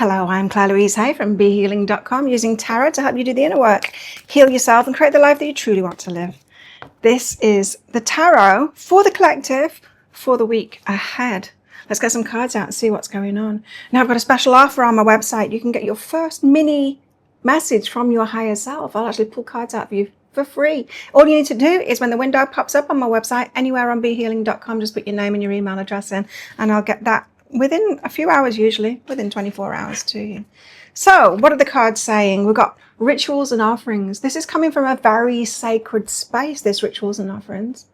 Hello, I'm Claire Louise Hay from BeHealing.com, using tarot to help you do the inner work, heal yourself, and create the life that you truly want to live. This is the tarot for the collective for the week ahead. Let's get some cards out and see what's going on. Now, I've got a special offer on my website. You can get your first mini message from your higher self. I'll actually pull cards out for you for free. All you need to do is when the window pops up on my website, anywhere on BeHealing.com, just put your name and your email address in, and I'll get that within a few hours, usually within 24 hours to you. So what are the cards saying? We've got rituals and offerings. This is coming from a very sacred space, this rituals and offerings.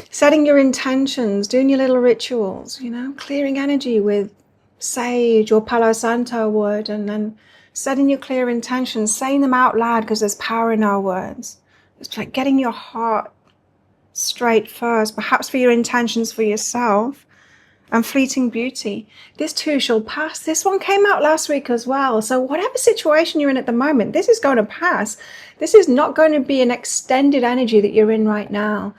Setting your intentions, doing your little rituals, clearing energy with sage or Palo Santo wood, and then setting your clear intentions, saying them out loud because there's power in our words. It's like getting your heart straight first, perhaps for your intentions for yourself. And fleeting beauty. This too shall pass. This one came out last week as well. So whatever situation you're in at the moment, this is going to pass. This is not going to be an extended energy that you're in right now.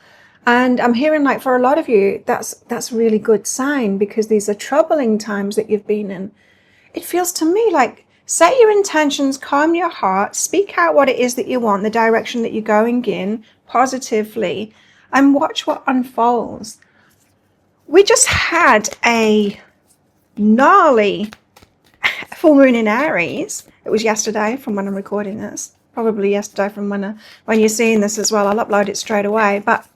And I'm hearing, like, for a lot of you, that's a really good sign, because these are troubling times that you've been in. It feels to me like set your intentions, calm your heart, speak out what it is that you want, the direction that you're going in positively, and watch what unfolds. We just had a gnarly full moon in Aries. It was yesterday from when I'm recording this. Probably yesterday from when you're seeing this as well. I'll upload it straight away. But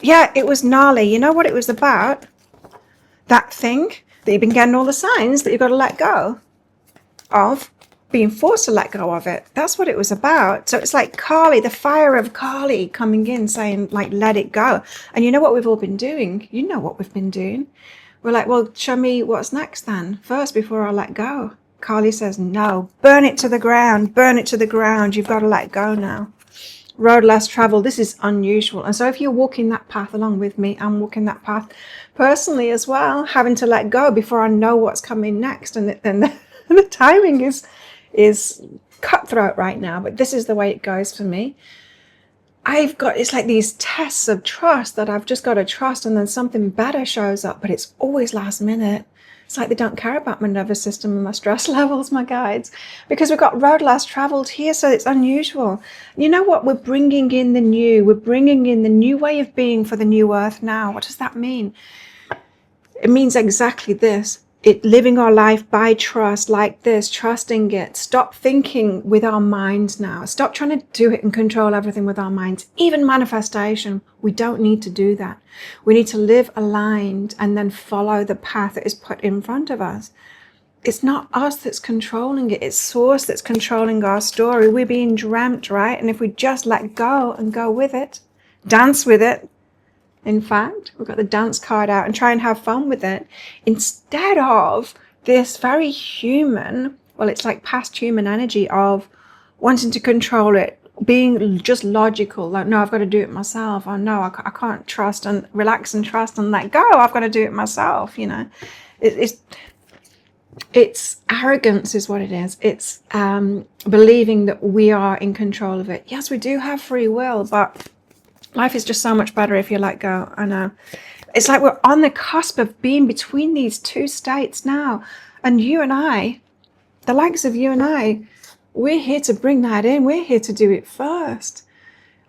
yeah, it was gnarly. You know what it was about? That thing that you've been getting all the signs that you've got to let go of. Being forced to let go of it. That's what it was about. So it's like Kali, the fire of Kali coming in saying, like, let it go. And you know what we've all been doing? You know what we've been doing. We're like, well, show me what's next then, first, before I let go. Kali says, no, burn it to the ground, burn it to the ground. You've got to let go now. Road less traveled. This is unusual. And so if you're walking that path along with me, I'm walking that path personally as well, having to let go before I know what's coming next. And the timing is cutthroat right now, but this is the way it goes for me. It's like these tests of trust that I've just got to trust, and then something better shows up, but it's always last minute. It's like they don't care about my nervous system and my stress levels, my guides, because we've got road less traveled here, so it's unusual. You know what? We're bringing in the new. We're bringing in the new way of being for the new earth now. What does that mean? It means exactly this. Living our life by trust, like this, trusting it. Stop thinking with our minds now. Stop trying to do it and control everything with our minds. Even manifestation, we don't need to do that. We need to live aligned and then follow the path that is put in front of us. It's not us that's controlling it. It's source that's controlling our story. We're being dreamt, right? And if we just let go and go with it, dance with it, in fact, we've got the dance card out, and try and have fun with it, instead of this very human, well, it's like past human energy of wanting to control it, being just logical, like, no, I've got to do it myself. Oh, no, I can't trust and relax and trust and let go. I've got to do it myself, It's arrogance is what it is. It's believing that we are in control of it. Yes, we do have free will, but life is just so much better if you let go. I know. It's like we're on the cusp of being between these two states now. And you and I, the likes of you and I, we're here to bring that in. We're here to do it first.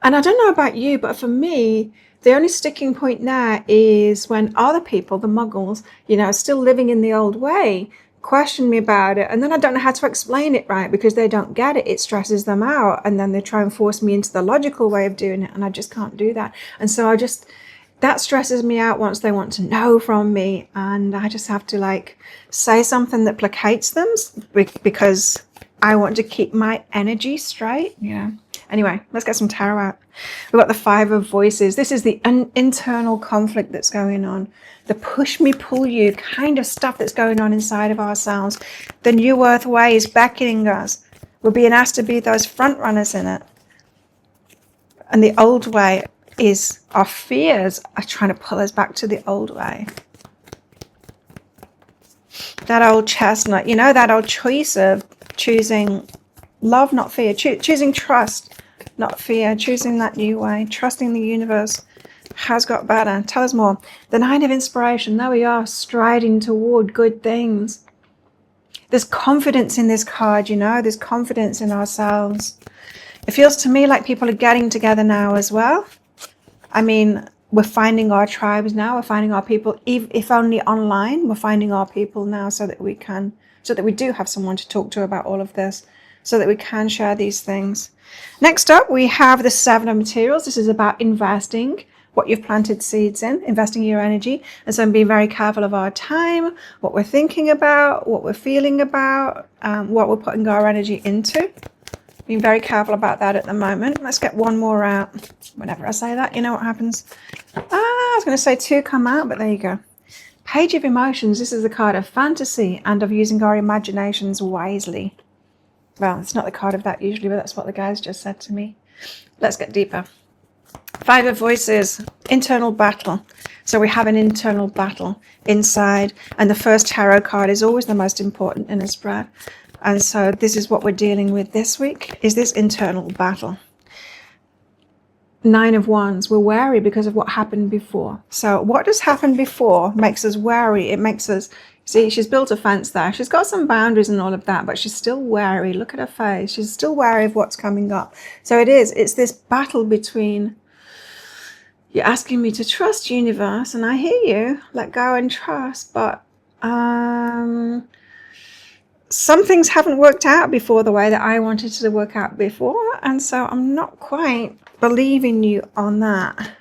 And I don't know about you, but for me, the only sticking point now is when other people, the muggles, still living in the old way, question me about it, and then I don't know how to explain it right because they don't get it. It stresses them out, and then they try and force me into the logical way of doing it, and I just can't do that. And so that stresses me out once they want to know from me, and I just have to say something that placates them because I want to keep my energy straight. Anyway, let's get some tarot out. We've got the Five of Voices. This is the internal conflict that's going on. The push me, pull you kind of stuff that's going on inside of ourselves. The new earth way is beckoning us. We're being asked to be those front runners in it. And the old way is our fears are trying to pull us back to the old way. That old chestnut, that old choice of choosing love, not fear, choosing trust, not fear, choosing that new way, trusting the universe, has got better. Tell us more. The Nine of Inspiration. There we are, striding toward good things. There's confidence in this card, you know. There's confidence in ourselves. It feels to me like people are getting together now as well. I mean, we're finding our tribes now. We're finding our people, if only online. We're finding our people now so that we do have someone to talk to about all of this, so that we can share these things. Next up, we have the Seven of Materials. This is about investing what you've planted seeds in, investing your energy. And so I'm being very careful of our time, what we're thinking about, what we're feeling about, what we're putting our energy into. Being very careful about that at the moment. Let's get one more out. Whenever I say that, you know what happens. I was going to say two come out, but there you go. Page of Emotions. This is the card of fantasy and of using our imaginations wisely. Well, it's not the card of that usually, but that's what the guys just said to me. Let's get deeper. Five of Voices. Internal battle. So we have an internal battle inside. And the first tarot card is always the most important in a spread. And so this is what we're dealing with this week, is this internal battle. Nine of Wands. We're wary because of what happened before. So what has happened before makes us wary. It makes us, see, she's built a fence there. She's got some boundaries and all of that, but she's still wary. Look at her face. She's still wary of what's coming up. So it's this battle between, you're asking me to trust, universe, and I hear you, let go and trust, but some things haven't worked out before the way that I wanted to work out before, and so I'm not quite believing you on that.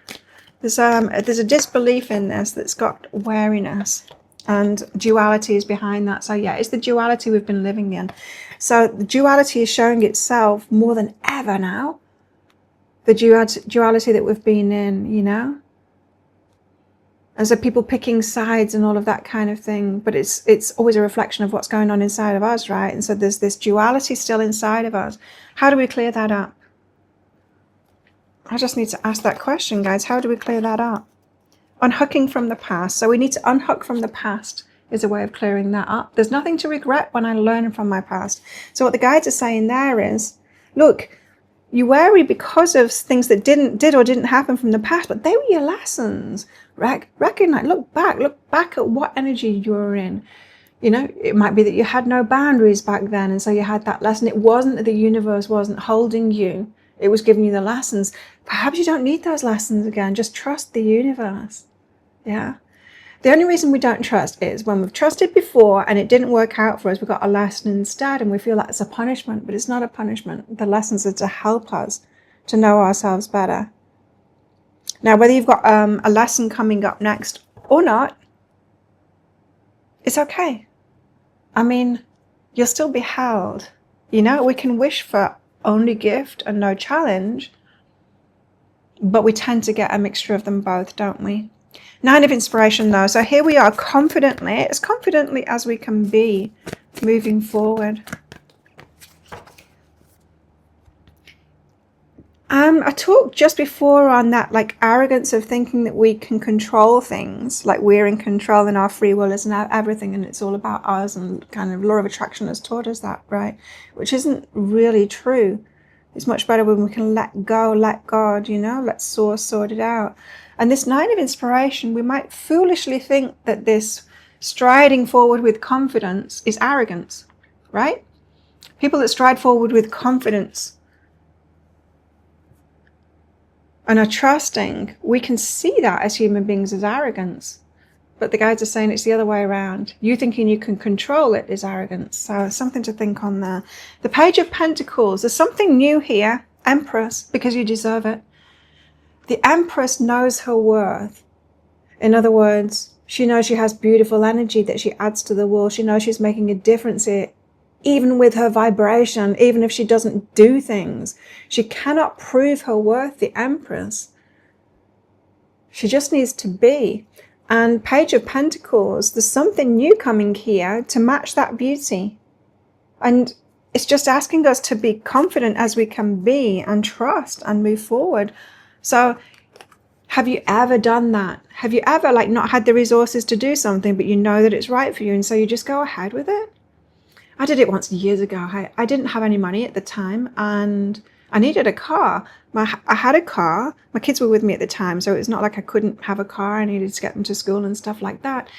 There's a disbelief in this that's got wariness, and duality is behind that. So yeah, it's the duality we've been living in. So the duality is showing itself more than ever now. The duality that we've been in, you know. And so people picking sides and all of that kind of thing, but it's always a reflection of what's going on inside of us, right? And so there's this duality still inside of us. How do we clear that up? I just need to ask that question, guys. How do we clear that up? Unhooking from the past. So we need to unhook from the past is a way of clearing that up. There's nothing to regret when I learn from my past. So what the guides are saying there is, look, you worry because of things that did or didn't happen from the past, but they were your lessons. Recognize, look back at what energy you were in. You know, it might be that you had no boundaries back then, and so you had that lesson. It wasn't that the universe wasn't holding you. It was giving you the lessons. Perhaps you don't need those lessons again. Just trust the universe. Yeah. The only reason we don't trust is when we've trusted before and it didn't work out for us, we got a lesson instead, and we feel like it's a punishment, but it's not a punishment. The lessons are to help us to know ourselves better. Now, whether you've got a lesson coming up next or not, it's okay. I mean, you'll still be held. You know, we can wish for only gift and no challenge, but we tend to get a mixture of them both, don't we? Nine of Inspiration, though. So here we are confidently, as confidently as we can be, moving forward. I talked just before on that, like, arrogance of thinking that we can control things, like we're in control and our free will is now everything and it's all about us, and kind of law of attraction has taught us that, right? Which isn't really true. It's much better when we can let go, let God, you know, let Source sort it out. And this Nine of Inspiration, we might foolishly think that this striding forward with confidence is arrogance, right? People that stride forward with confidence and are trusting, we can see that as human beings as arrogance. But the guides are saying it's the other way around. You thinking you can control it is arrogance. So something to think on there. The Page of Pentacles. There's something new here. Empress, because you deserve it. The Empress knows her worth. In other words, she knows she has beautiful energy that she adds to the world. She knows she's making a difference here, even with her vibration, even if she doesn't do things. She cannot prove her worth, the Empress. She just needs to be. And Page of Pentacles, there's something new coming here to match that beauty. And it's just asking us to be confident as we can be and trust and move forward. So have you ever done that? Have you ever not had the resources to do something, but you know that it's right for you, and so you just go ahead with it? I did it once years ago. I didn't have any money at the time, and I needed a car. I had a car. My kids were with me at the time, so it's not like I couldn't have a car. I needed to get them to school and stuff like that.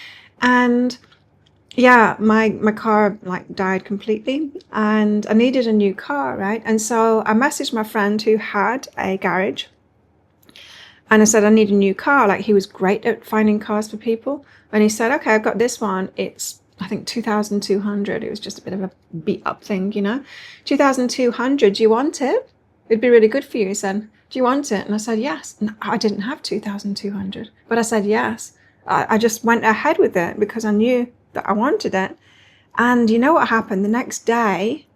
And yeah, my car like died completely, and I needed a new car, right? And so I messaged my friend who had a garage, and I said I need a new car. Like, he was great at finding cars for people, and he said, okay, I've got this one. It's, I think, 2,200. It was just a bit of a beat up thing, 2,200. Do you want it? It'd be really good for you. He said, do you want it? And I said yes. And I didn't have 2,200, but I said yes. I just went ahead with it because I knew that I wanted it. And you know what happened? The next day,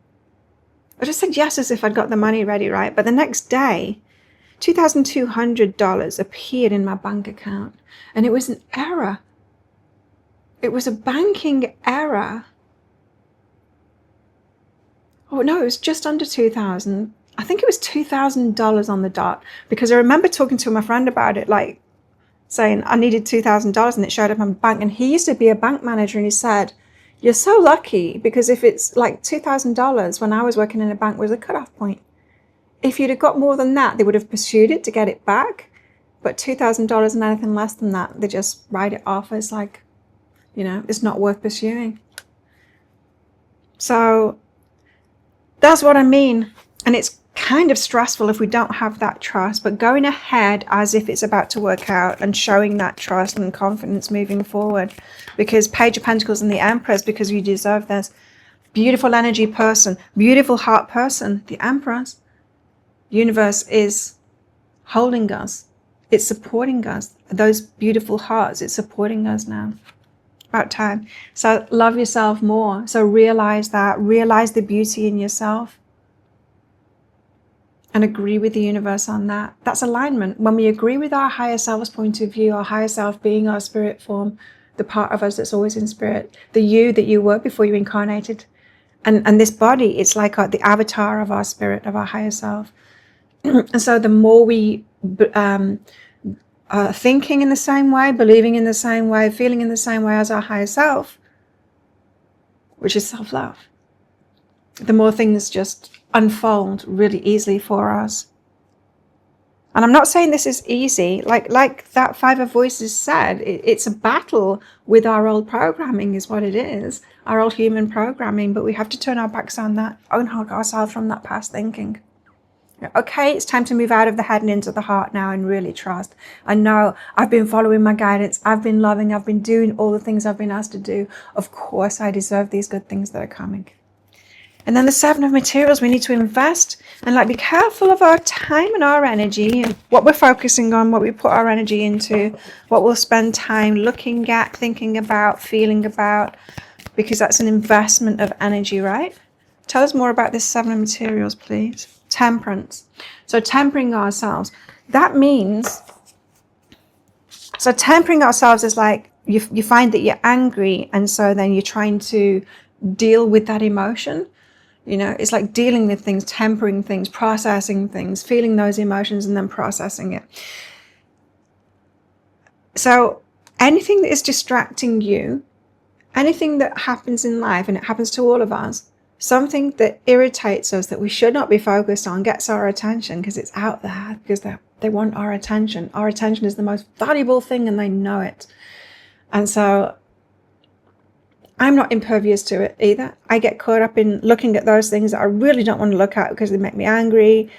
I just said yes as if I'd got the money ready, right? But the next day, $2,200 appeared in my bank account, and it was an error. It was a banking error. Oh no, it was just under 2,000. I think it was $2,000 on the dot, because I remember talking to my friend about it, like saying I needed $2,000, and it showed up in my bank. And he used to be a bank manager, and he said, you're so lucky, because if it's like $2,000 when I was working in a bank was a cutoff point. If you'd have got more than that, they would have pursued it to get it back. But $2,000 and anything less than that, they just write it off as like, it's not worth pursuing. So that's what I mean. And it's kind of stressful if we don't have that trust, but going ahead as if it's about to work out and showing that trust and confidence moving forward, because Page of Pentacles and the Empress, because you deserve this. Beautiful energy person, beautiful heart person, the Empress. Universe is holding us. It's supporting us. Those beautiful hearts, it's supporting us now. About time. So love yourself more. So realize that. Realize the beauty in yourself. And agree with the universe on that. That's alignment. When we agree with our higher self's point of view, our higher self being our spirit form, the part of us that's always in spirit, the you that you were before you incarnated. And this body, it's like the avatar of our spirit, of our higher self. And so the more we are thinking in the same way, believing in the same way, feeling in the same way as our higher self, which is self-love, the more things just unfold really easily for us. And I'm not saying this is easy. Like that Five of Voices said, it's a battle with our old programming is what it is, our old human programming. But we have to turn our backs on that, unhook ourselves from that past thinking. Okay, it's time to move out of the head and into the heart now and really trust. I know I've been following my guidance. I've been loving. I've been doing all the things I've been asked to do. Of course, I deserve these good things that are coming. And then the Seven of Materials, we need to invest and be careful of our time and our energy and what we're focusing on, what we put our energy into, what we'll spend time looking at, thinking about, feeling about, because that's an investment of energy, right? Tell us more about this Seven of Materials, please. Temperance. So tempering ourselves. That means, so tempering ourselves is like you find that you're angry, and so then you're trying to deal with that emotion. It's like dealing with things, tempering things, processing things, feeling those emotions and then processing it. So anything that is distracting you, anything that happens in life, and it happens to all of us, something that irritates us that we should not be focused on, gets our attention because it's out there, because they want our attention. Our attention is the most valuable thing, and they know it. And so I'm not impervious to it either. I get caught up in looking at those things that I really don't want to look at because they make me angry,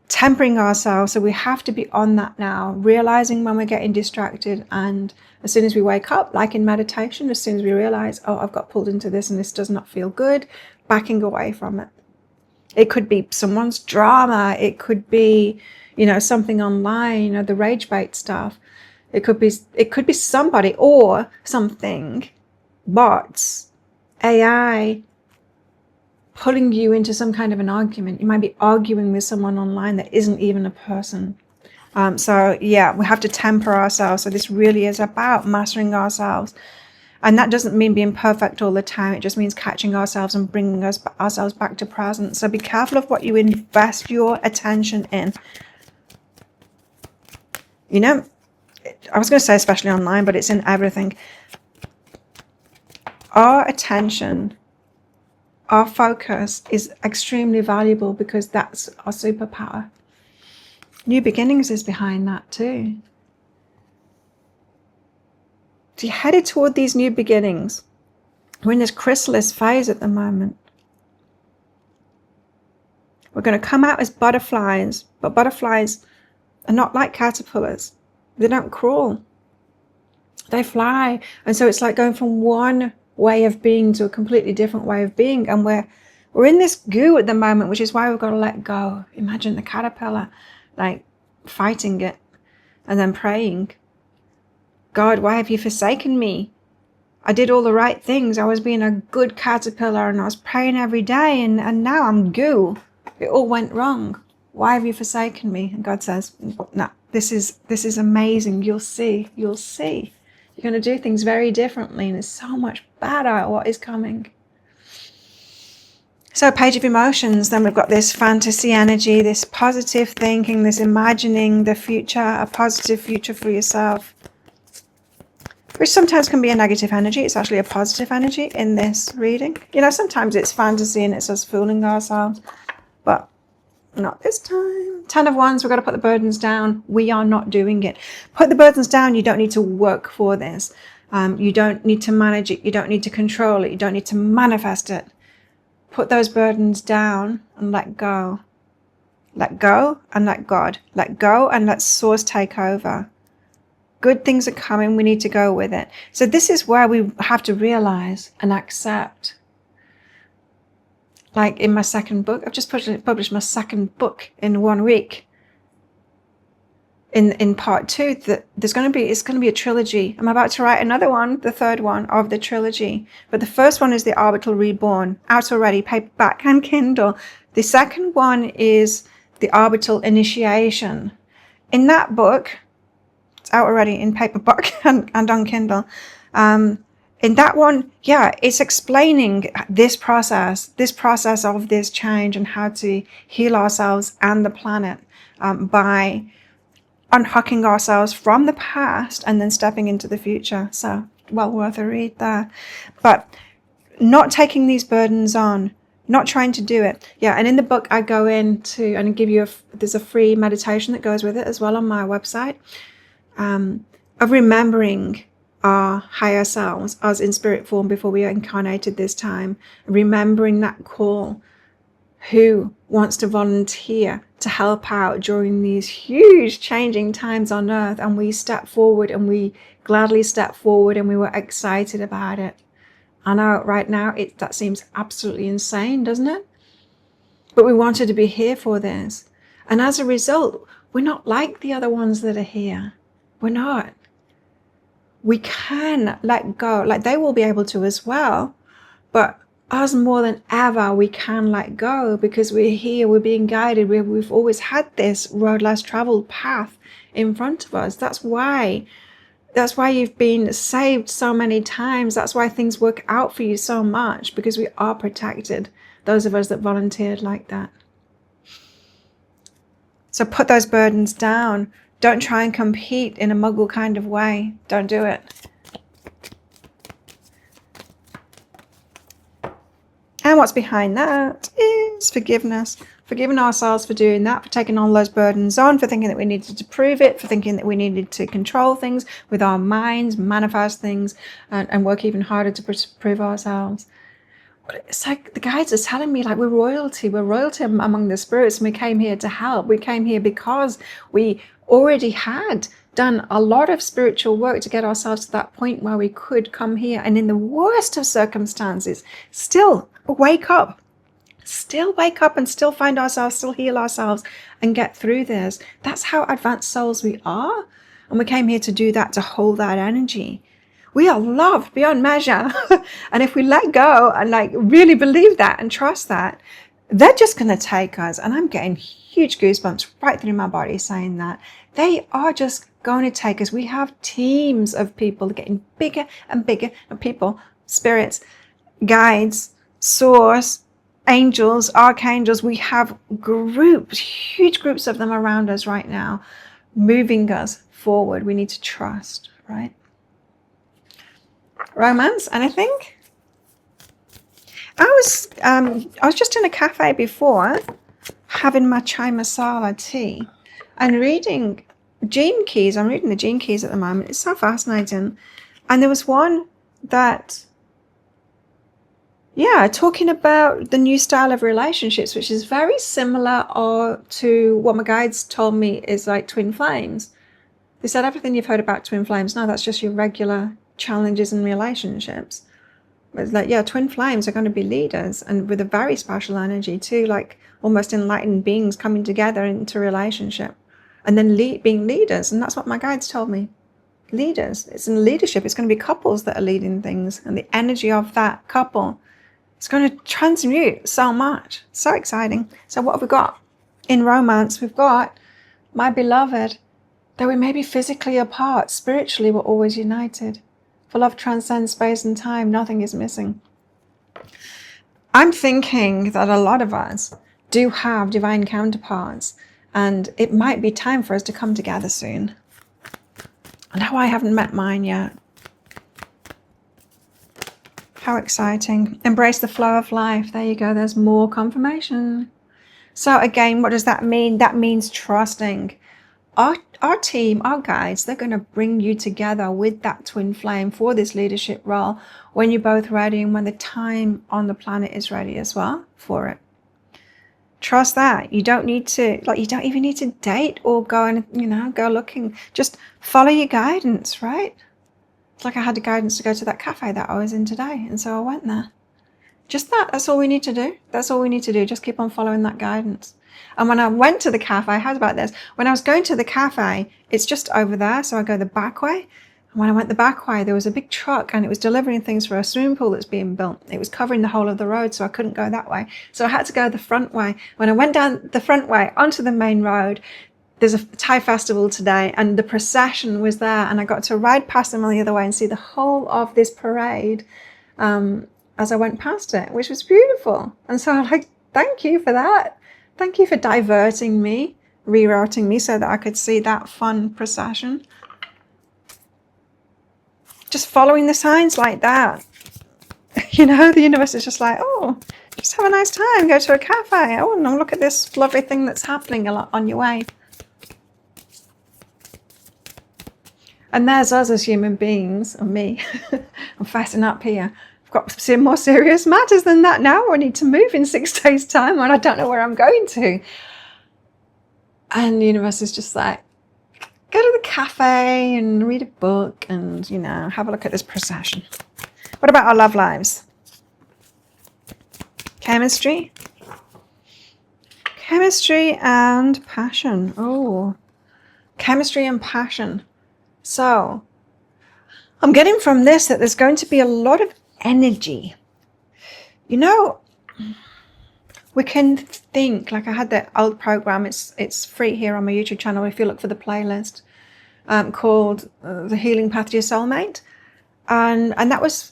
tempering ourselves. So we have to be on that now, realizing when we're getting distracted. And as soon as we wake up, like in meditation, as soon as we realize, oh, I've got pulled into this and this does not feel good, backing away from it. It could be someone's drama. It could be, something online, the rage bait stuff. It could be somebody or something, bots, AI, pulling you into some kind of an argument. You might be arguing with someone online that isn't even a person. So yeah, we have to temper ourselves. So this really is about mastering ourselves. And that doesn't mean being perfect all the time. It just means catching ourselves and bringing ourselves back to present. So be careful of what you invest your attention in. I was going to say especially online, but it's in everything. Our attention our focus is extremely valuable because that's our superpower. New beginnings is behind that too. So you're headed toward these new beginnings. We're in this chrysalis phase at the moment. We're going to come out as butterflies, but butterflies are not like caterpillars. They don't crawl. They fly. And so it's like going from one way of being to a completely different way of being. And we're in this goo at the moment, which is why we've got to let go. Imagine the caterpillar, like fighting it and then praying. God, why have you forsaken me? I did all the right things. I was being a good caterpillar and I was praying every day and now I'm goo. It all went wrong. Why have you forsaken me? And God says, no, this is amazing. You'll see. You're going to do things very differently and it's so much better what is coming. So page of emotions, then we've got this fantasy energy, this positive thinking, this imagining the future, a positive future for yourself, which sometimes can be a negative energy. It's actually a positive energy in this reading. You know, sometimes it's fantasy and it's us fooling ourselves, but not this time. 10 of Wands, we've got to put the burdens down. We are not doing it. Put the burdens down. You don't need to work for this. You don't need to manage it. You don't need to control it. You don't need to manifest it. Put those burdens down and let go. Let go and let God. Let go and let Source take over. Good things are coming. We need to go with it. So this is where we have to realize and accept. Like in my second book, I've just published my second book in 1 week. In part 2, that it's going to be a trilogy. I'm about to write another one, the third one of the trilogy. But the first one is The Orbital Reborn, out already, paperback and Kindle. The second one is The Orbital Initiation. In that book, it's out already in paperback and on Kindle. In that one, it's explaining this process of this change and how to heal ourselves and the planet by unhooking ourselves from the past and then stepping into the future. So, well worth a read there. But not taking these burdens on, not trying to do it. Yeah, and in the book I go into and give you there's a free meditation that goes with it as well on my website of remembering our higher selves, us in spirit form before we incarnated this time, remembering that call. Who wants to volunteer to help out during these huge changing times on earth? And we step forward and we gladly step forward and we were excited about it. I know right now that seems absolutely insane, doesn't it? But we wanted to be here for this. And as a result, we're not like the other ones that are here. We're not. We can let go, like they will be able to as well, but us more than ever, we can let go because we're here, we're being guided, we've always had this road less traveled path in front of us. That's why you've been saved so many times. That's why things work out for you so much, because we are protected, those of us that volunteered like that. So put those burdens down. Don't try and compete in a muggle kind of way. Don't do it. And what's behind that is forgiveness. Forgiving ourselves for doing that, for taking all those burdens on, for thinking that we needed to prove it, for thinking that we needed to control things with our minds, manifest things, and work even harder to prove ourselves. It's like the guides are telling me, like, we're royalty among the spirits, and we came here to help. We came here because we already had done a lot of spiritual work to get ourselves to that point where we could come here, and in the worst of circumstances, still wake up and still find ourselves, still heal ourselves and get through this. That's how advanced souls we are. And we came here to do that, to hold that energy. We are loved beyond measure. And if we let go and like really believe that and trust that, they're just going to take us. And I'm getting huge goosebumps right through my body saying that. They are just going to take us. We have teams of people getting bigger and bigger, and people, spirits, guides, source, angels, archangels. We have groups, huge groups of them around us right now, moving us forward. We need to trust, right? Romance, anything? I was just in a cafe before, having my chai masala tea, and reading Gene Keys. I'm reading the Gene Keys at the moment. It's so fascinating. And there was one that, talking about the new style of relationships, which is very similar to what my guides told me is like twin flames. They said everything you've heard about twin flames, no, that's just your regular challenges in relationships. It's like, twin flames are going to be leaders, and with a very special energy too, like almost enlightened beings coming together into relationship and then being leaders. And that's what my guides told me. Leaders. It's in leadership. It's going to be couples that are leading things, and the energy of that couple is going to transmute so much. So exciting. So what have we got? In romance, we've got my beloved. Though we may be physically apart, spiritually we're always united. For love transcends space and time, nothing is missing. I'm thinking that a lot of us do have divine counterparts, and it might be time for us to come together soon. And how I haven't met mine yet. How exciting. Embrace the flow of life. There you go. There's more confirmation. So again, what does that mean? That means trusting. Our team, our guides, they're going to bring you together with that twin flame for this leadership role when you're both ready and when the time on the planet is ready as well for it. Trust that. You don't need to, you don't even need to date or go and, go looking. Just follow your guidance, right? It's like I had the guidance to go to that cafe that I was in today, and so I went there. Just that's all we need to do. That's all we need to do. Just keep on following that guidance. And when I went to the cafe, how's about this? When I was going to the cafe, it's just over there, so I go the back way. And when I went the back way, there was a big truck, and it was delivering things for a swimming pool that's being built. It was covering the whole of the road, so I couldn't go that way. So I had to go the front way. When I went down the front way onto the main road, there's a Thai festival today, and the procession was there, and I got to ride past them on the other way and see the whole of this parade as I went past it, which was beautiful. And so I'm like, thank you for that. Thank you for diverting me, rerouting me so that I could see that fun procession. Just following the signs like that. The universe is just like, oh, just have a nice time. Go to a cafe. Oh, no, look at this lovely thing that's happening a lot on your way. And there's us as human beings, or me. I'm fastening up here. I've got some more serious matters than that now. I need to move in 6 days' time, and I don't know where I'm going to. And the universe is just like, go to the cafe and read a book and, have a look at this procession. What about our love lives? Chemistry. Chemistry and passion. Oh, chemistry and passion. So I'm getting from this that there's going to be a lot of energy. We can think, like I had that old program, it's free here on my YouTube channel if you look for the playlist, called The Healing Path to Your Soulmate. And that was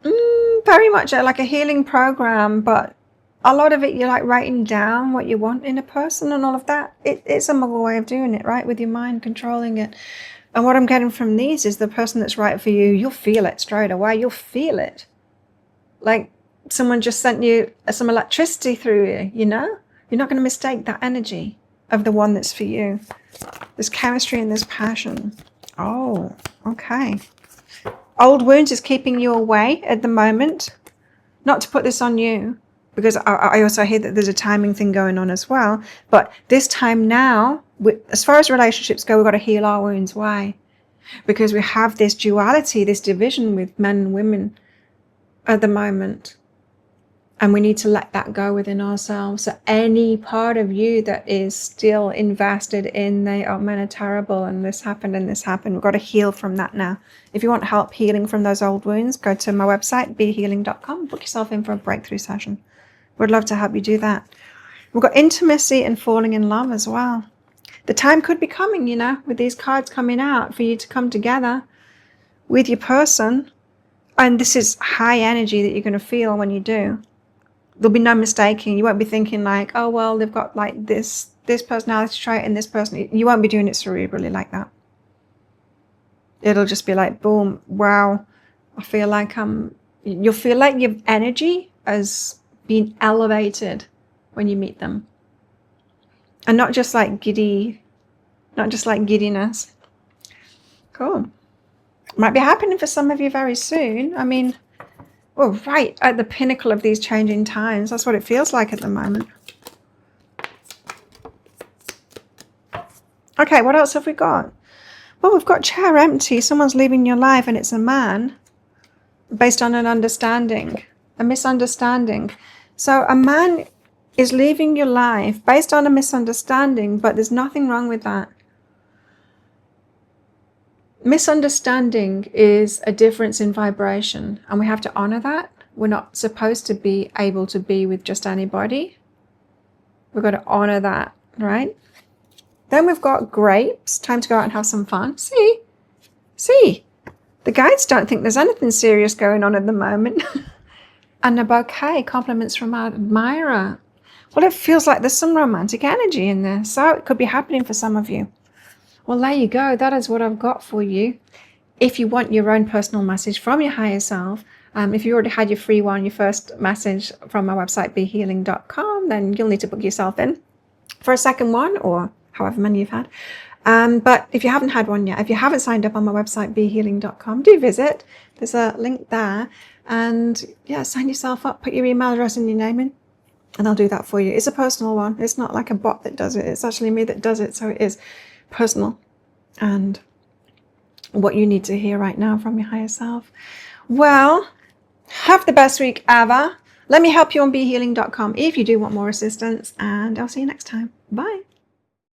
very much like a healing program, but a lot of it you're like writing down what you want in a person and all of that. It's a muggle way of doing it, right? With your mind controlling it. And what I'm getting from these is the person that's right for you, you'll feel it straight away. You'll feel it. Like someone just sent you some electricity through you, You're not going to mistake that energy of the one that's for you. There's chemistry and there's passion. Oh, okay. Old wounds is keeping you away at the moment. Not to put this on you, because I also hear that there's a timing thing going on as well. But this time now, as far as relationships go, we've got to heal our wounds. Why? Because we have this duality, this division with men and women at the moment. And we need to let that go within ourselves. So any part of you that is still invested in men are terrible and this happened, we've got to heal from that now. If you want help healing from those old wounds, go to my website, behealing.com, book yourself in for a breakthrough session. Would love to help you do that. We've got intimacy and falling in love as well. The time could be coming, with these cards coming out for you to come together with your person. And this is high energy that you're going to feel when you do. There'll be no mistaking. You won't be thinking like, oh, well, they've got like this personality trait and this person. You won't be doing it cerebrally like that. It'll just be like, boom, wow. I feel like you'll feel like your energy as being elevated when you meet them. And not just like giddiness. Cool. Might be happening for some of you very soon. I mean, we're right at the pinnacle of these changing times. That's what it feels like at the moment. Okay, what else have we got? Well, we've got chair empty. Someone's leaving your life and it's a man based on an understanding, a misunderstanding. So a man is leaving your life based on a misunderstanding, but there's nothing wrong with that. Misunderstanding is a difference in vibration, and we have to honor that. We're not supposed to be able to be with just anybody. We've got to honor that, right? Then we've got grapes. Time to go out and have some fun. See, the guides don't think there's anything serious going on at the moment. And a bouquet, compliments from our admirer. Well, it feels like there's some romantic energy in there, so it could be happening for some of you. Well, there you go. That is what I've got for you. If you want your own personal message from your higher self, if you already had your free one, your first message from my website, behealing.com, then you'll need to book yourself in for a second one, or however many you've had. But if you haven't had one yet, if you haven't signed up on my website, behealing.com, do visit. There's a link there. And yeah, sign yourself up, put your email address and your name in, and I'll do that for you. It's a personal one. It's not like a bot that does it. It's actually me that does it. So it is personal and what you need to hear right now from your higher self. Well, have the best week ever. Let me help you on behealing.com if you do want more assistance, and I'll see you next time. Bye.